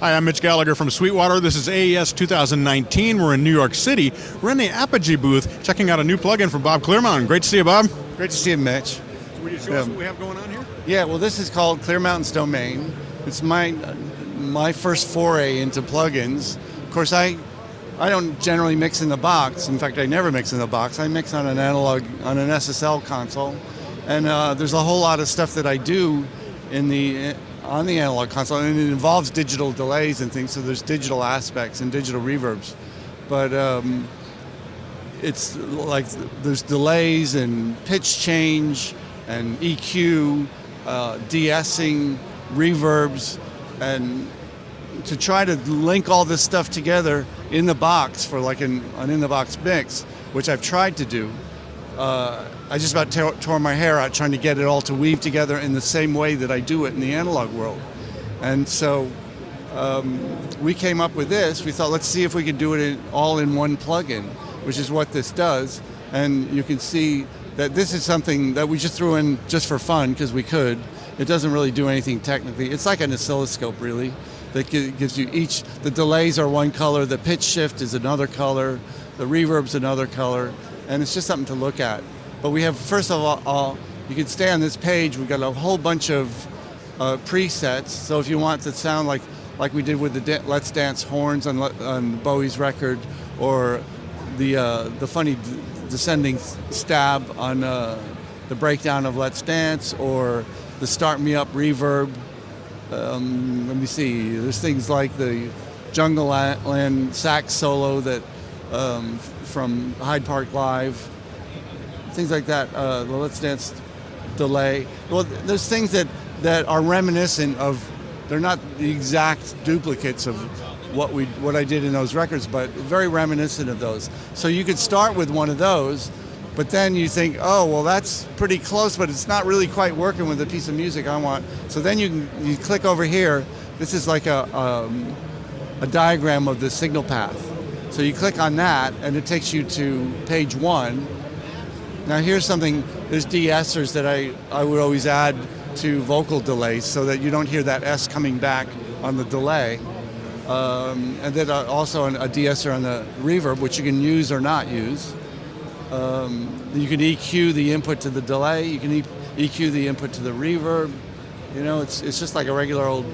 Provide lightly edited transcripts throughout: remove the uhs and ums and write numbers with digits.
Hi, I'm Mitch Gallagher from Sweetwater. This is AES 2019. We're in New York City. We're in the Apogee booth checking out a new plugin from Bob Clearmountain. Great to see you, Bob. Great to see you, Mitch. Will you show us what we have going on here? Yeah, well, this is called Clearmountain Domain. It's my first foray into plugins. Of course, I don't generally mix in the box. In fact, I never mix in the box. I mix on an analog, on an SSL console. And there's a whole lot of stuff that I do on the analog console, and it involves digital delays and things, so there's digital aspects and digital reverbs. But it's like there's delays and pitch change and EQ, de-essing, reverbs, and to try to link all this stuff together in the box for like an in-the-box mix, which I've tried to do. I just about tore my hair out trying to get it all to weave together in the same way that I do it in the analog world. And so we came up with this. We thought, let's see if we could do it all in one plugin, which is what this does. And you can see that this is something that we just threw in just for fun because we could. It doesn't really do anything technically. It's like an oscilloscope, really, that gives you each. The delays are one color, the pitch shift is another color, the reverb's another color, and it's just something to look at. But we have, first of all, you can stay on this page. We've got a whole bunch of presets. So if you want to sound like we did with the Let's Dance horns on Bowie's record, or the funny descending stab on the breakdown of Let's Dance, or the Start Me Up reverb. Let me see. There's things like the Jungle Land sax solo that from Hyde Park Live. Things like that, the Let's Dance delay. Well, there's things that are reminiscent of, they're not the exact duplicates of what I did in those records, but very reminiscent of those. So you could start with one of those, but then you think, oh, well, that's pretty close, but it's not really quite working with the piece of music I want. So then you click over here. This is like a diagram of the signal path. So you click on that, and it takes you to page 1. Now here's something, there's de-essers that I would always add to vocal delays so that you don't hear that S coming back on the delay. And then also a de-esser on the reverb, which you can use or not use. You can EQ the input to the delay, you can EQ the input to the reverb. You know, it's just like a regular old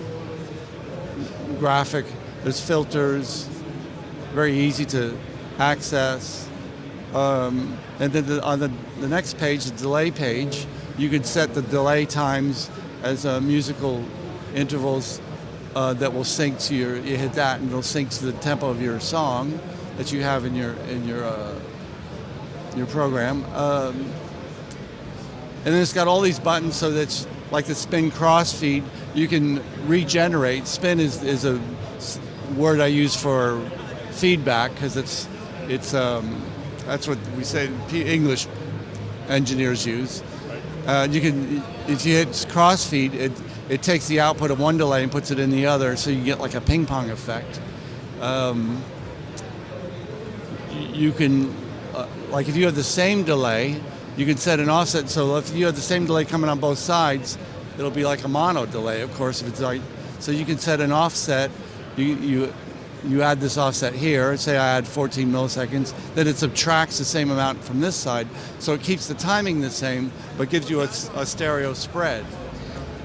graphic. There's filters, very easy to access. And then on the next page, the delay page, you can set the delay times as musical intervals that will sync to you hit that, and it'll sync to the tempo of your song that you have in your program. And then it's got all these buttons, so that's like the spin crossfeed. You can regenerate. Spin is a word I use for feedback because it's that's what we say English engineers use. You can, if you hit crossfeed, it takes the output of one delay and puts it in the other, so you get like a ping pong effect. You can, like if you have the same delay, you can set an offset. So if you have the same delay coming on both sides, it'll be like a mono delay, of course, if it's like. So you can set an offset. You add this offset here, say I add 14 milliseconds, then it subtracts the same amount from this side, so it keeps the timing the same, but gives you a stereo spread,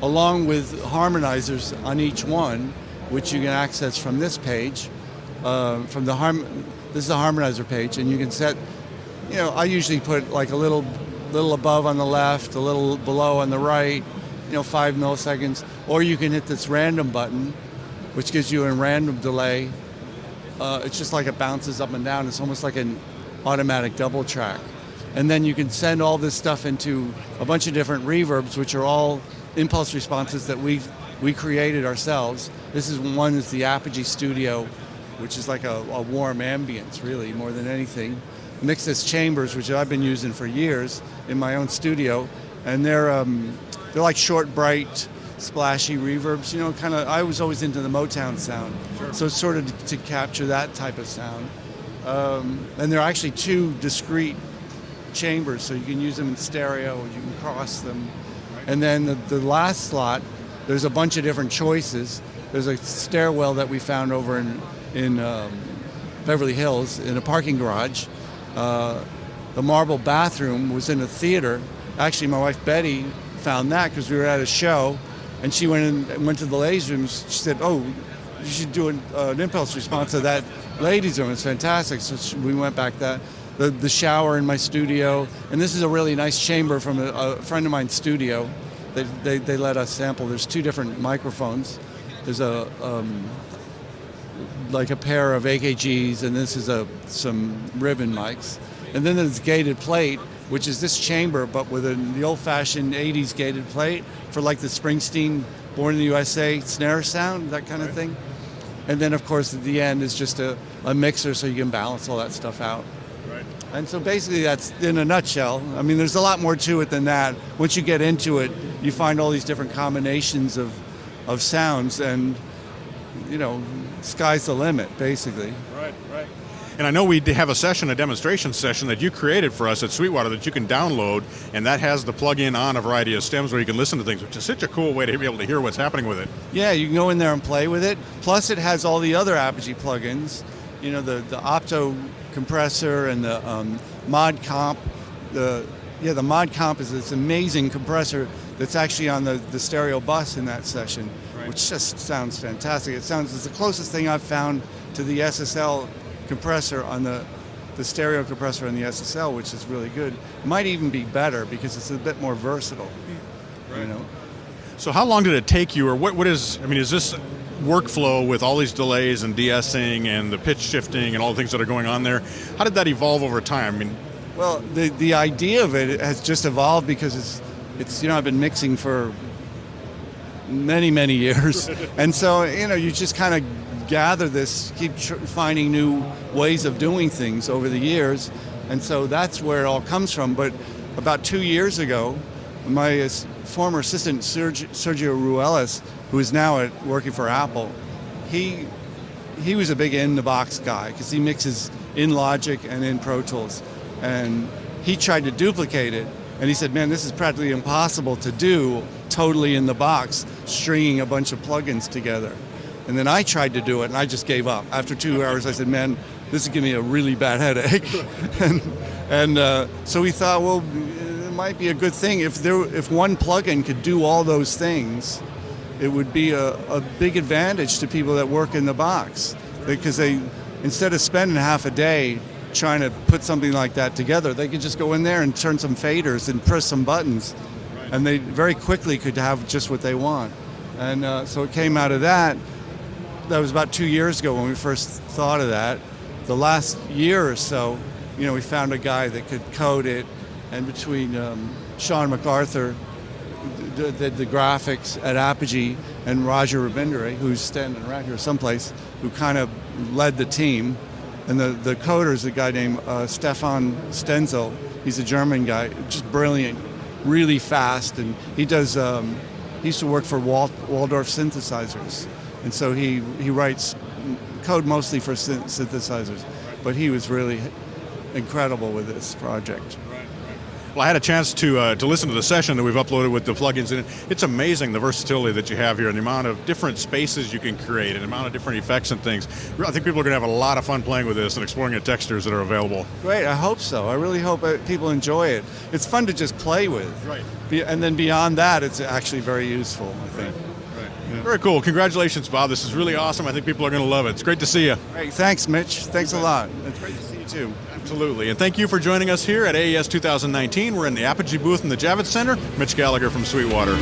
along with harmonizers on each one, which you can access from this page. This is the harmonizer page, and you can set, you know, I usually put like a little above on the left, a little below on the right, 5 milliseconds, or you can hit this random button, which gives you a random delay. It's just like it bounces up and down. It's almost like an automatic double track. And then you can send all this stuff into a bunch of different reverbs, which are all impulse responses that we created ourselves. This is one is the Apogee Studio, which is like a warm ambience, really, more than anything. Mixed chambers, which I've been using for years in my own studio, and they're like short, bright, splashy reverbs, kind of. I was always into the Motown sound, sure. So it's sort of to capture that type of sound. And they're actually two discrete chambers, so you can use them in stereo, or you can cross them. Right. And then the last slot, there's a bunch of different choices, there's a stairwell that we found over in Beverly Hills in a parking garage. The marble bathroom was in a theater. Actually, my wife Betty found that because we were at a show, and she went to the ladies' room. She said, "Oh, you should do an impulse response to that ladies' room. It's fantastic." So we went back that. The shower in my studio, and this is a really nice chamber from a friend of mine's studio. They let us sample. There's 2 different microphones. There's like a pair of AKGs, and this is some ribbon mics. And then there's gated plate, which is this chamber, but with the old-fashioned 80s gated plate for like the Springsteen Born in the USA snare sound, that kind of thing. And then, of course, at the end is just a mixer so you can balance all that stuff out. Right. And so basically that's in a nutshell. I mean, there's a lot more to it than that. Once you get into it, you find all these different combinations of sounds, and, you know, sky's the limit, basically. Right, right. And I know we have a demonstration session that you created for us at Sweetwater that you can download, and that has the plug-in on a variety of stems where you can listen to things, which is such a cool way to be able to hear what's happening with it. Yeah, you can go in there and play with it. Plus, it has all the other Apogee plugins. You know, the opto compressor and the mod comp. The mod comp is this amazing compressor that's actually on the stereo bus in that session, right, which just sounds fantastic. It's the closest thing I've found to the SSL compressor on the stereo compressor on the SSL, which is really good. It might even be better because it's a bit more versatile. Right. You know. So how long did it take you, or what is, I mean, is this workflow with all these delays and de-essing and the pitch shifting and all the things that are going on there, how did that evolve over time? I mean, well, the idea of it has just evolved because it's you know, I've been mixing for many years, and so, you know, you just kind of gather this, keep finding new ways of doing things over the years, and so that's where it all comes from. But about 2 years ago, my former assistant Sergio Ruelas, who is now working for Apple, he was a big in-the-box guy because he mixes in Logic and in Pro Tools, and he tried to duplicate it, and he said, "Man, this is practically impossible to do totally in the box, stringing a bunch of plugins together." And then I tried to do it, and I just gave up. After 2 hours, I said, "Man, this is giving me a really bad headache." and so we thought, well, it might be a good thing if one plugin could do all those things. It would be a big advantage to people that work in the box, because they, instead of spending half a day trying to put something like that together, they could just go in there and turn some faders and press some buttons, and they very quickly could have just what they want. And so it came out of that. That was about 2 years ago when we first thought of that. The last year or so, you know, we found a guy that could code it, and between Sean MacArthur, the graphics at Apogee, and Roger Rabindra, who's standing around here someplace, who kind of led the team, and the coder is a guy named Stefan Stenzel. He's a German guy, just brilliant, really fast, and he does. He used to work for Waldorf synthesizers. And so he writes code mostly for synthesizers, but he was really incredible with this project. Well, I had a chance to listen to the session that we've uploaded with the plugins in it. It's amazing the versatility that you have here and the amount of different spaces you can create and the amount of different effects and things. I think people are going to have a lot of fun playing with this and exploring the textures that are available. Great, I hope so. I really hope people enjoy it. It's fun to just play with. Right. And then beyond that, it's actually very useful, I think. Right. Yeah. Very cool. Congratulations, Bob. This is really awesome. I think people are going to love it. It's great to see you. Great. Thanks, Mitch. Thanks a lot. It's great to see you, too. Absolutely. And thank you for joining us here at AES 2019. We're in the Apogee booth in the Javits Center. Mitch Gallagher from Sweetwater.